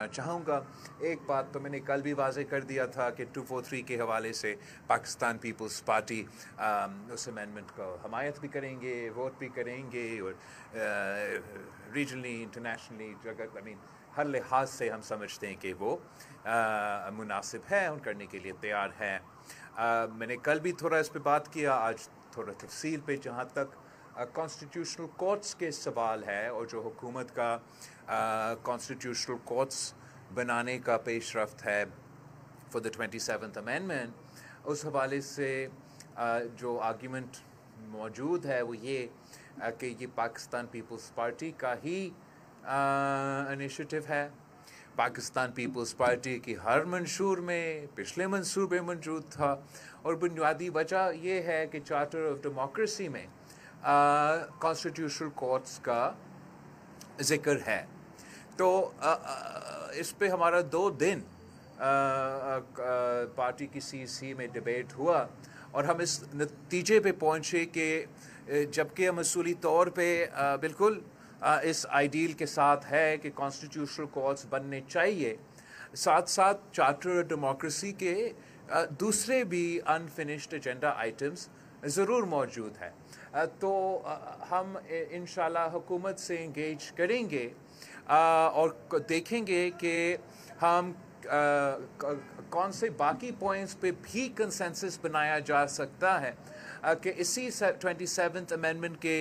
चाहूँगा। एक बात तो मैंने कल भी वाज़े कर दिया था कि 243 के हवाले से पाकिस्तान पीपल्स पार्टी उस अमेंडमेंट को हमायत भी करेंगे, वोट भी करेंगे और रीजनली इंटरनेशनली हर लिहाज से हम समझते हैं कि वो मुनासिब है और करने के लिए तैयार है। मैंने कल भी थोड़ा इस पे बात किया, आज थोड़ा तफसील पे जहाँ तक कॉन्स्टिट्यूशनल कोर्ट्स के सवाल है और जो हुकूमत का कॉन्स्टिट्यूशनल कोर्ट्स बनाने का पेशरफ्त है फॉर द 27th अमेंडमेंट, उस हवाले से जो आर्ग्यूमेंट मौजूद है वो ये कि ये पाकिस्तान पीपल्स पार्टी का ही इनिशिएटिव है। पाकिस्तान पीपल्स पार्टी की हर मंशूर में पिछले मंशूर में मौजूद था और बुनियादी वजह ये है कि चार्टर ऑफ डेमोक्रेसी में कॉन्स्टिट्यूशनल कोर्ट्स का जिक्र है। तो इस पे हमारा 2 दिन पार्टी की सीसी में डिबेट हुआ और हम इस नतीजे पे पहुँचे कि जबकि हम असूली तौर पे बिल्कुल इस आइडियल के साथ है कि कॉन्स्टिट्यूशनल कोर्ट्स बनने चाहिए, साथ साथ चार्टर ऑफ डेमोक्रेसी के दूसरे भी अनफिनिश्ड एजेंडा आइटम्स ज़रूर मौजूद है। तो हम इंशाल्लाह हुकूमत से इंगेज करेंगे और देखेंगे कि हम कौन से बाकी पॉइंट्स पे भी कंसेंसस बनाया जा सकता है कि इसी 27th अमेंडमेंट के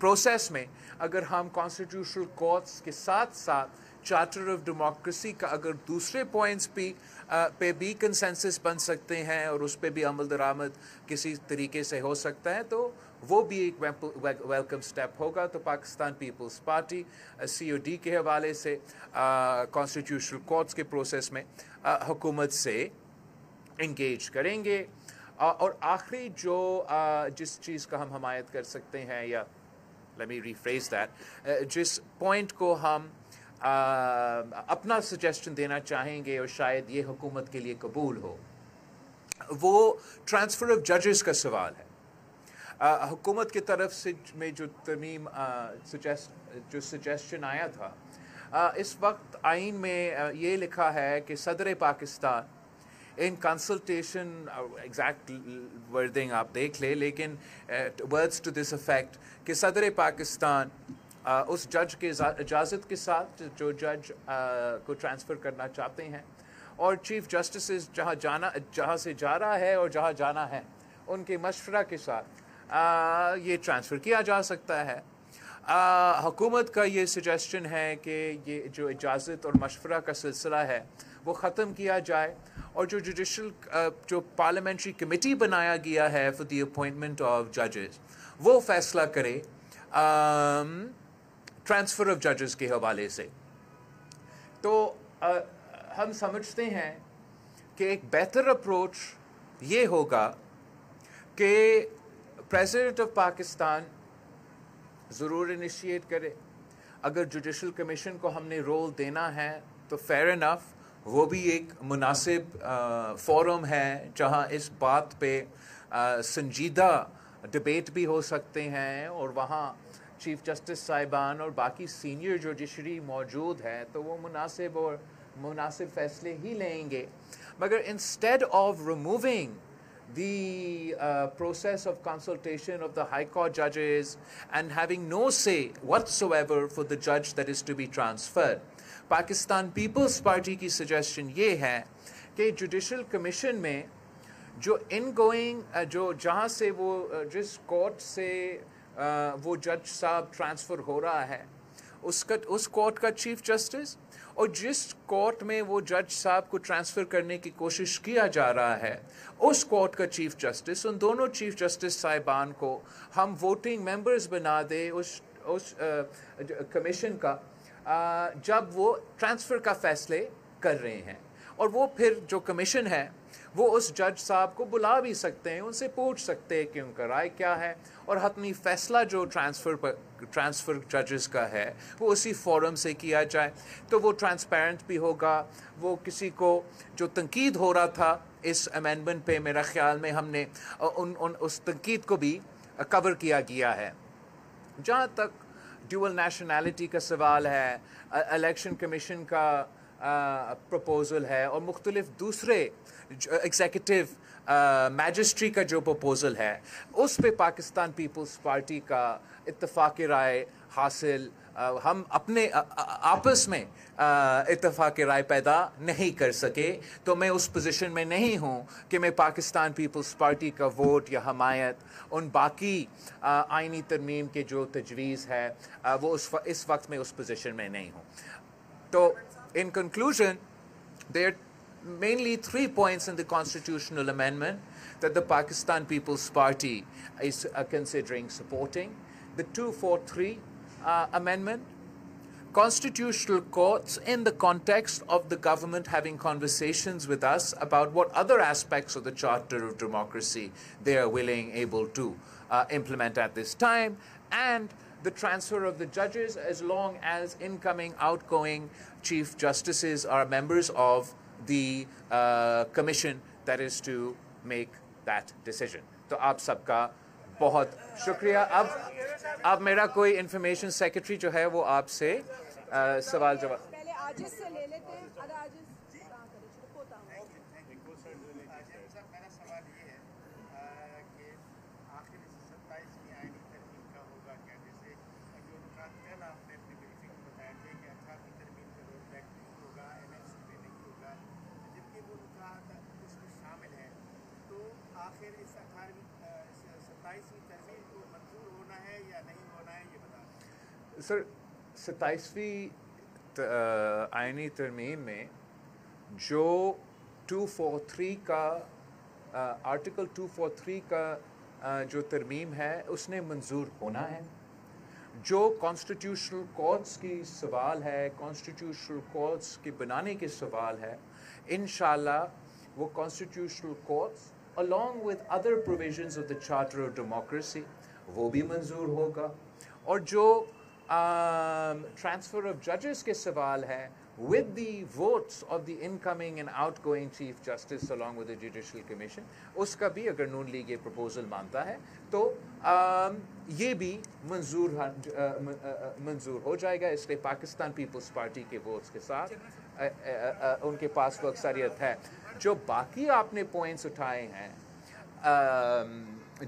प्रोसेस में अगर हम कॉन्स्टिट्यूशनल कोर्ट्स के साथ साथ चार्टर ऑफ डेमोक्रेसी का अगर दूसरे पॉइंट्स पे भी कंसेंसस बन सकते हैं और उस पर भी अमल दरामद किसी तरीके से हो सकता है, तो वो भी एक वेलकम स्टेप होगा। तो पाकिस्तान पीपल्स पार्टी COD के हवाले से कॉन्स्टिट्यूशनल कोर्ट्स के प्रोसेस में हुकूमत से इंगेज करेंगे। और आखिरी जो जिस चीज़ का हम हमायत कर सकते हैं, या लेट मी रीफ्रेज दैट, जिस पॉइंट को हम अपना सजेशन देना चाहेंगे और शायद ये हुकूमत के लिए कबूल हो, वो ट्रांसफ़र ऑफ जजेस का सवाल है। हुकूमत की तरफ से में जो तरमीम जो सजेशन आया था, इस वक्त आइन में ये लिखा है कि सदर Pakistan in consultation, exact wording आप देख ले, लेकिन वर्ड्स टू दिस इफेक्ट कि सदर पाकिस्तान उस जज के इजाज़त के साथ जो जज को ट्रांसफ़र करना चाहते हैं और चीफ़ जस्टिस जहाँ से जा रहा है और जहाँ जाना है उनके मशवरा के साथ ये ट्रांसफ़र किया जा सकता है। हुकूमत का ये सजेशन है कि ये जो इजाज़त और मशवरा का सिलसिला है वो ख़त्म किया जाए और जो जुडिशल जो पार्लियामेंट्री कमेटी बनाया गया है फॉर द अपॉइंटमेंट ऑफ जजेस, वो फ़ैसला करे ट्रांसफ़र ऑफ जजेस के हवाले से। तो हम समझते हैं कि एक बेहतर अप्रोच ये होगा कि प्रेसिडेंट ऑफ पाकिस्तान ज़रूर इनिशिएट करे। अगर जुडिशल कमीशन को हमने रोल देना है तो फेयर इनफ, वो भी एक मुनासिब फोरम है जहां इस बात पे संजीदा डिबेट भी हो सकते हैं और वहां चीफ़ जस्टिस साहिबान और बाकी सीनियर जुडिशरी मौजूद है, तो वो मुनासिब फ़ैसले ही लेंगे। मगर instead of removing the process of consultation of the High Court judges and having no say whatsoever for the judge that is to be transferred, Pakistan Peoples Party की सजेशन ये है कि जुडिशल कमीशन में जो इनगोइंग जो जहाँ से वो जिस कोर्ट से वो जज साहब ट्रांसफ़र हो रहा है उस कोर्ट का चीफ़ जस्टिस और जिस कोर्ट में वो जज साहब को ट्रांसफ़र करने की कोशिश किया जा रहा है उस कोर्ट का चीफ़ जस्टिस, उन दोनों चीफ़ जस्टिस साहिबान को हम वोटिंग मेंबर्स बना दे उस कमीशन का जब वो ट्रांसफ़र का फ़ैसले कर रहे हैं। और वो फिर जो कमीशन है वो उस जज साहब को बुला भी सकते हैं, उनसे पूछ सकते हैं कि उनका राय क्या है और हतमी फ़ैसला जो ट्रांसफ़र जजेस का है वो उसी फोरम से किया जाए। तो वो ट्रांसपेरेंट भी होगा। वो किसी को जो तनकीद हो रहा था इस अमेंडमेंट पे, मेरा ख़्याल में हमने उस तनकीद को भी कवर किया गया है। जहाँ तक ड्यूअल नेशनैलिटी का सवाल है, इलेक्शन कमीशन का प्रपोज़ल है, और मुख्तलिफ दूसरे एग्जीक्यूटिव मैजिस्ट्री का जो प्रपोज़ल है, उस पे पाकिस्तान पीपल्स पार्टी का इत्तफाक़ राय हासिल हम अपने आपस में इत्तफाक़ राय पैदा नहीं कर सके। तो मैं उस पोजीशन में नहीं हूँ कि मैं पाकिस्तान पीपल्स पार्टी का वोट या हमायत उन बाकी आइनी तरमीम के जो तजवीज़ है वो इस वक्त में उस पोजीशन में नहीं हूँ। तो in conclusion, there are mainly 3 points in the constitutional amendment that the Pakistan People's Party is considering supporting. The 243 amendment, constitutional courts in the context of the government having conversations with us about what other aspects of the Charter of Democracy they are willing, able to implement at this time, and the transfer of the judges as long as incoming, outgoing chief justices are members of the commission that is to make that decision. तो आप सबका बहुत शुक्रिया। अब मेरा कोई information secretary जो है वो आपसे सवाल जवाब पहले आजिज़ से ले लेते हैं। आजिज़ होता हूँ। मेरा सवाल ये है कि आखिर 27वीं आईनी तरमीम का होगा क्या? जैसे जो नुकात कल आपने अपनी ब्रीफिंग में बताए थे कि 18वीं तरमीम का रोल बैक नहीं होगा, NFC में नहीं होगा, जबकि वो नुकात उसमें शामिल हैं, तो आखिर इस 27वीं तरमीम को मंजूर होना है या नहीं होना है, ये बता दें। सर, 27वीं आइनी तरमीम में जो 243 का आर्टिकल 243 का जो तरमीम है उसने मंजूर होना है। जो कॉन्स्टिट्यूशनल कोर्ट्स की सवाल है, कॉन्स्टिट्यूशनल कोर्ट्स के बनाने के सवाल है, इंशाल्लाह वो constitutional courts along with other provisions of the Charter of Democracy वो भी मंजूर होगा। और जो transfer of judges के सवाल है, with the votes of the incoming and outgoing Chief Justice along with the Judicial Commission, उसका भी अगर नून लीग ये proposal मानता है तो ये भी मंजूर हो जाएगा। इसलिए पाकिस्तान पीपल्स पार्टी के वोट्स के साथ उनके पास वो अक्सरियत है। जो बाकी आपने पॉइंट्स उठाए हैं,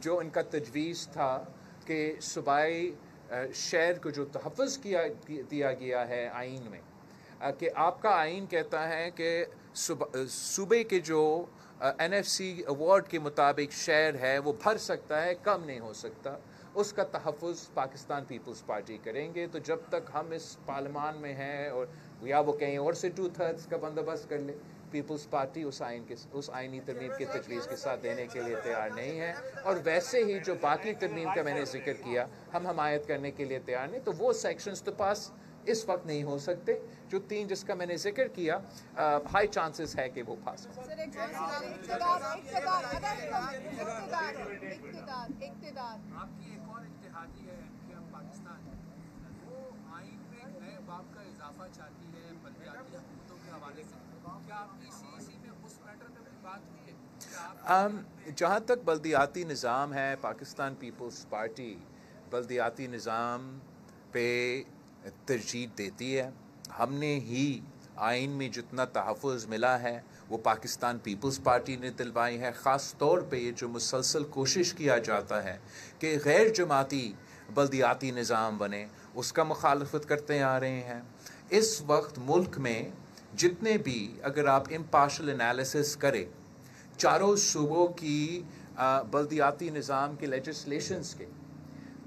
जो इनका तजवीज़ था कि सूबाई शहर को जो तहफ़्फ़ुज़ दिया गया है आइन में, कि आपका आइन कहता है कि सूबे के जो NFC अवार्ड के मुताबिक शहर है वो भर सकता है, कम नहीं हो सकता, उसका तहफ़्फ़ुज़ पाकिस्तान पीपल्स पार्टी करेंगे। तो जब तक हम इस पार्लिमान में हैं और या वो कहीं और से 2/3 का बंदोबस्त कर ले, पीपल्स पार्टी उस आइनी तरमीम के तजवीज़ के साथ देने के लिए तैयार नहीं है। और वैसे ही जो बाकी तरमीम का मैंने जिक्र किया, हम हमायत करने के लिए तैयार नहीं। तो वो सेक्शंस तो पास इस वक्त नहीं हो सकते। जो 3 जिसका मैंने जिक्र किया, हाई चांसेस है कि वो पास हो। आपकी एक और इत्तेहादी है एमकेएम पाकिस्तान, वो आइन में नए बाब का इजाफा चाहती है बलदियाती हुकूमतों के हवाले से। क्या आपकी CEC में उस मैटर पे कोई बात हुई है? जहाँ तक बल्दियाती निज़ाम है, पाकिस्तान पीपल्स पार्टी बल्दियाती निज़ाम पे तरजीह देती है। हमने ही आइन में जितना तहफ़्फ़ुज़ मिला है वो पाकिस्तान पीपल्स पार्टी ने दिलवाई है। ख़ास तौर पे ये जो मुसलसल कोशिश किया जाता है कि गैर जमाती बल्दियाती निज़ाम बने, उसका मुखालफत करते आ रहे हैं। इस वक्त मुल्क में जितने भी, अगर आप इम्पार्शल एनालिसिस करें चारों सूबों की बल्दियाती निज़ाम के लेजिस्लेशंस के,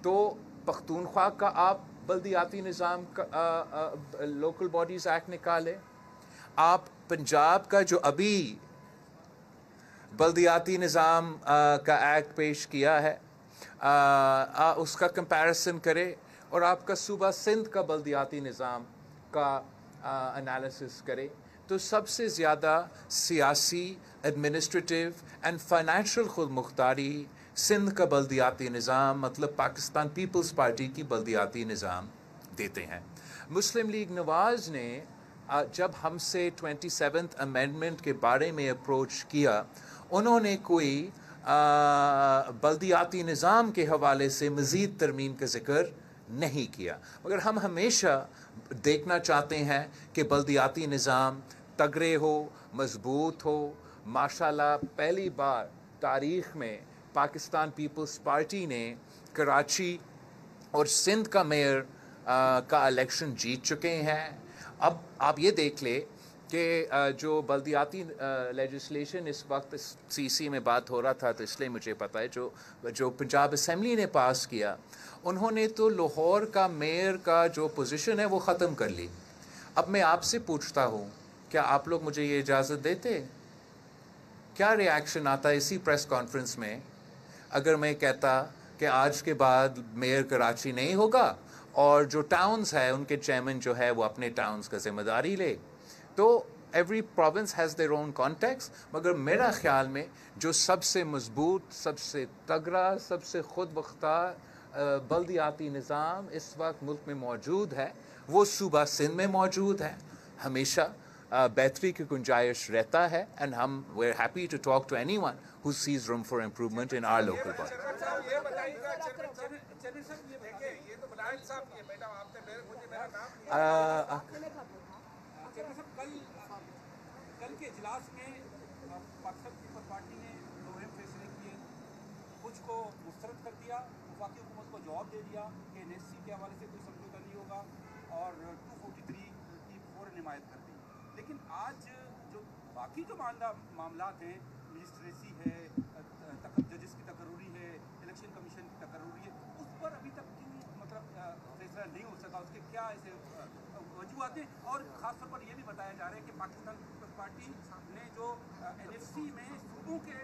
तो पख्तूनख्वा का आप बल्दियाती निज़ाम का लोकल बॉडीज़ एक्ट निकाले, आप पंजाब का जो अभी बल्दियाती निज़ाम का एक्ट पेश किया है उसका कंपैरिसन करें, और आपका सूबा सिंध का बल्दियाती निज़ाम का एनालिसिस करें, तो सबसे ज़्यादा सियासी, एडमिनिस्ट्रेटिव एंड फाइनेंशियल खुद मुख्तारी सिंध का बल्दियाती निज़ाम, मतलब पाकिस्तान पीपल्स पार्टी की बल्दियाती निज़ाम देते हैं। मुस्लिम लीग नवाज़ ने जब हमसे 27th अमेंडमेंट के बारे में अप्रोच किया, उन्होंने कोई बल्दियाती निज़ाम के हवाले से मज़ीद तरमीम का ज़िक्र نہیں کیا. مگر ہم ہمیشہ دیکھنا چاہتے ہیں کہ بلدیاتی نظام تگڑے ہو, مضبوط ہو. ماشاءاللہ پہلی بار تاریخ میں پاکستان پیپلز پارٹی نے کراچی اور سندھ کا میئر کا الیکشن جیت چکے ہیں. اب آپ یہ دیکھ لیں کہ جو بلدیاتی لیجسلیشن اس وقت سی سی میں بات ہو رہا تھا تو اس لیے مجھے پتہ ہے جو پنجاب اسمبلی نے پاس کیا, انہوں نے تو لاہور کا میئر کا جو پوزیشن ہے وہ ختم کر لی. اب میں آپ سے پوچھتا ہوں, کیا آپ لوگ مجھے یہ اجازت دیتے؟ کیا ری ایکشن آتا اسی پریس کانفرنس میں اگر میں کہتا کہ آج کے بعد میئر کراچی نہیں ہوگا اور جو ٹاؤنز ہے ان کے چیئرمین جو ہے وہ اپنے ٹاؤنز کا ذمہ داری لے؟ تو every province has their own contexts. مگر میرا خیال میں جو سب سے مضبوط, سب سے تگڑا, سب سے خود مختار بلدیاتی نظام اس وقت ملک میں موجود ہے وہ صوبہ سندھ میں موجود ہے. ہمیشہ بہتری کی گنجائش رہتا ہے, اینڈ ہم we are happy to talk to anyone who sees room for improvement in our local body. یہ بتائیے گا چیئرمین صاحب, یہ دیکھیں یہ تو بلائن صاحب, یہ بیٹا آپ نے مجھے میرا نام لیا. چیئرمین صاحب کل کے اجلاس میں پاکستان پیپلز پارٹی نے دو اہم فیصلے کیے. کچھ کو مسترد کر دیا, وفاقی حکومت کو جواب دے دیا کہ این ایس سی کے حوالے سے کوئی سمجھوتا نہیں ہوگا, اور 243 کی فوراً حمایت کر دی. لیکن آج جو باقی جو معاملات ہیں, مجسٹریسی ہے, ججز کی تقرری ہے, الیکشن کمیشن کی تقرری ہے, اس پر ابھی تک کیوں مطلب فیصلہ نہیں ہو سکا؟ اس کے کیا ایسے وجوہات ہیں؟ اور خاص طور پر یہ بھی بتایا جا رہا ہے کہ پاکستان پیپلز پارٹی نے جو این ایف سی میں صوبوں کے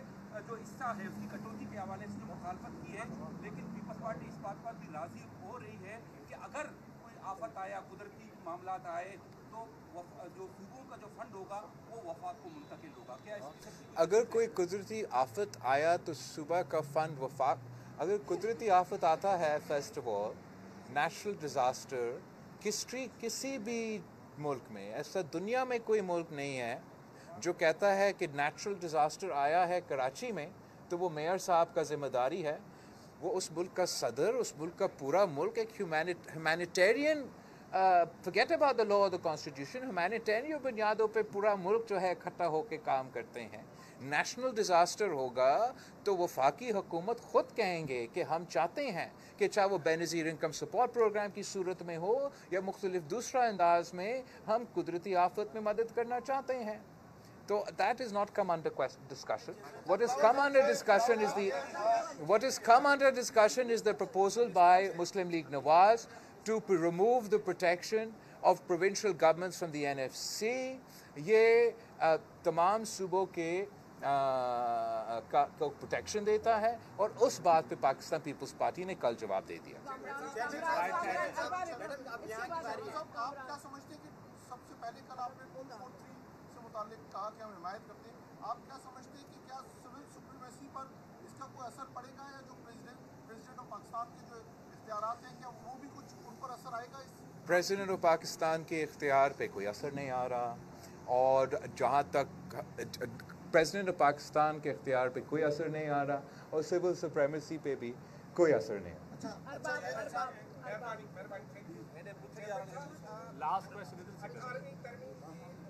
جو حصہ ہے اس کی کٹوتی کے حوالے سے جو مخالفت کی ہے, لیکن پیپلز پارٹی اس بات پر بھی راضی ہو رہی ہے کہ اگر کوئی آفت آیا, قدرتی معاملات آئے, تو جو صوبوں کا جو فنڈ ہوگا وہ وفاق کو منتقل ہوگا. کیا اگر کوئی قدرتی آفت آیا تو صوبہ کا فنڈ وفاق, اگر قدرتی آفت آتا ہے first of all natural disaster, history کسی بھی ملک میں ایسا دنیا میں کوئی ملک نہیں ہے جو کہتا ہے کہ نیچرل ڈیزاسٹر آیا ہے کراچی میں تو وہ میئر صاحب کا ذمہ داری ہے. وہ اس ملک کا صدر, اس ملک کا پورا ملک ایک humanitarian, forget about the law or the constitution, humanitarian بنیادوں پہ پورا ملک جو ہے اکٹھا ہو کے کام کرتے ہیں. نیشنل ڈیزاسٹر ہوگا تو وفاقی حکومت خود کہیں گے کہ ہم چاہتے ہیں کہ چاہے وہ بے نظیر انکم سپورٹ پروگرام کی صورت میں ہو یا مختلف دوسرا انداز میں, ہم قدرتی آفت میں مدد کرنا چاہتے ہیں. So that is not come under discussion. What has come under discussion is the proposal by Muslim League Nawaz to remove the protection of provincial governments from the NFC. یہ تمام صوبوں کے کو پروٹیکشن دیتا ہے, اور اس بات پہ پاکستان پیپلز پارٹی نے کل جواب دے دیا. آپ کیا سمجھتے ہیں کہ سب سے پہلے کل آپ نے 243 سے متعلق کہا کہ ہم حمایت کرتے ہیں, آپ کیا سمجھتے ہیں کہ کیا سول سپریمیسی پر اس کا کوئی اثر پڑے گا, یا جو پریزیڈنٹ آف پاکستان کے جو اختیارات ہیں کیا وہ بھی کچھ ان پر اثر آئے گا؟ پریزیڈنٹ آف پاکستان کے اختیار پہ کوئی اثر نہیں آ رہا, اور جہاں تک پریزیڈنٹ آف پاکستان کے اختیار پہ کوئی اثر نہیں آ رہا, اور سول سپریمیسی پہ بھی کوئی اثر نہیں آ رہا. لاسٹ کویسچن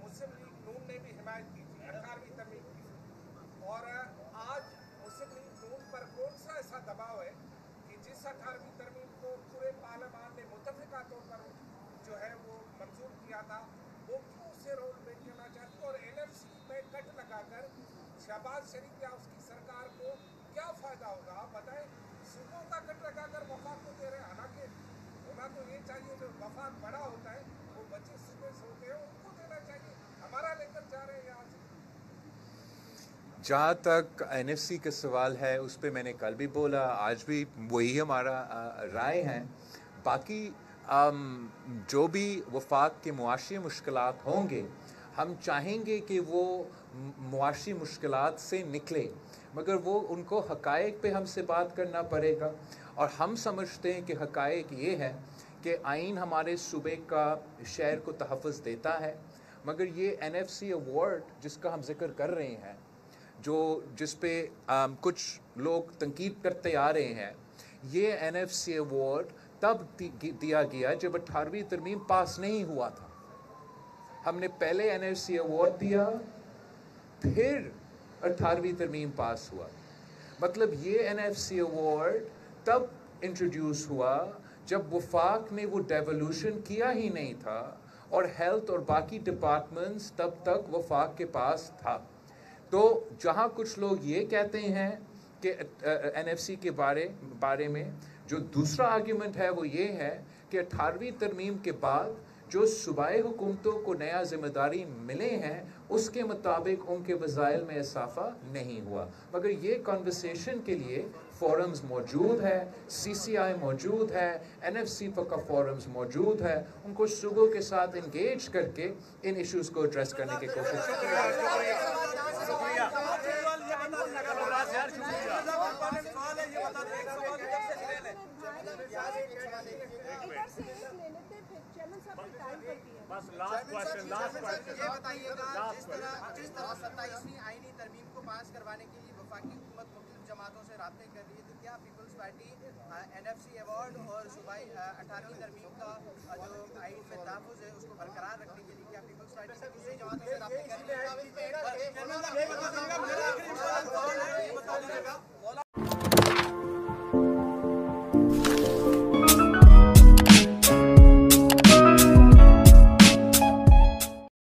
مسلم لیگ نون نے بھی حمایت کی تھی 18ویں ترمیم کی, اور آج مسلم لیگ نون پر کون سا ایسا دباؤ ہے کہ جس 18ویں ترمیم کو پورے پارلیمان نے متفقہ طور پر جو ہے وہ منظور کیا تھا, وہ کیوں اسے رول میں کرنا چاہتی ہے؟ اور این ایف سی میں کٹ لگا کر شہباز شریف یا اس کی سرکار کو کیا فائدہ ہوگا؟ آپ بتائیں. صوبوں کا کٹ لگا کر وفاق کو دے رہے ہیں, حالانکہ ہونا تو یہ چاہیے جو وفاق بڑا ہوتا ہے وہ بچے صوبے سے ہوتے ہیں ان کو دینا چاہیے, ہمارا لے کر جا رہے ہیں یہاں سے. جہاں تک این ایف سی کا سوال ہے اس پہ میں نے کل بھی بولا, آج بھی وہی ہمارا رائے ہے. باقی جو بھی وفاق کے معاشی مشکلات ہوں گے ہم چاہیں گے کہ وہ معاشی مشکلات سے نکلے, مگر وہ ان کو حقائق پہ ہم سے بات کرنا پڑے گا. اور ہم سمجھتے ہیں کہ حقائق یہ ہے کہ آئین ہمارے صوبے کا شہر کو تحفظ دیتا ہے, مگر یہ این ایف سی ایوارڈ جس کا ہم ذکر کر رہے ہیں, جس پہ کچھ لوگ تنقید کرتے آ رہے ہیں, یہ این ایف سی ایوارڈ तब दिया गया जब 18वीं तरमीम पास नहीं हुआ था। हमने पहले एनएफसी अवार्ड दिया, फिर 18वीं तरमीम पास हुआ। मतलब ये एनएफसी अवार्ड तब इंट्रोड्यूस हुआ जब वफाक ने वो डेवोल्यूशन किया ही नहीं था और हेल्थ और बाकी डिपार्टमेंट्स तब तक वफाक के पास था। तो जहाँ कुछ लोग ये कहते हैं कि एनएफसी के बारे में जो दूसरा आर्ग्यूमेंट है वो ये है कि 18वीं तरमीम के बाद जो सूबाई हुकूमतों को नया जिम्मेदारी मिले हैं उसके मुताबिक उनके वज़ाइल में इजाफा नहीं हुआ। मगर ये कन्वर्सेशन के लिए फोरम्स मौजूद है, CCI मौजूद है, NFC का फोरम्स मौजूद है, उनको सूबों के साथ इंगेज करके इन इश्यूज़ को एड्रेस करने की कोशिश बस लास्ट क्वेश्चन ये बताइएगा, जिस तरह 27वीं आईनी तरमीम को पास करवाने के लिए वफाकी हुकूमत मुख्तलिफ जमातों से राब्ते कर रही है, तो क्या पीपल्स पार्टी NFC अवार्ड और सूबाई 18वीं तरमीम का जो आइन में तहफ़्फ़ुज़ है उसको बरकरार रखने के लिए क्या पीपल्स पार्टी दूसरी जमातों से राब्ते कर रही है?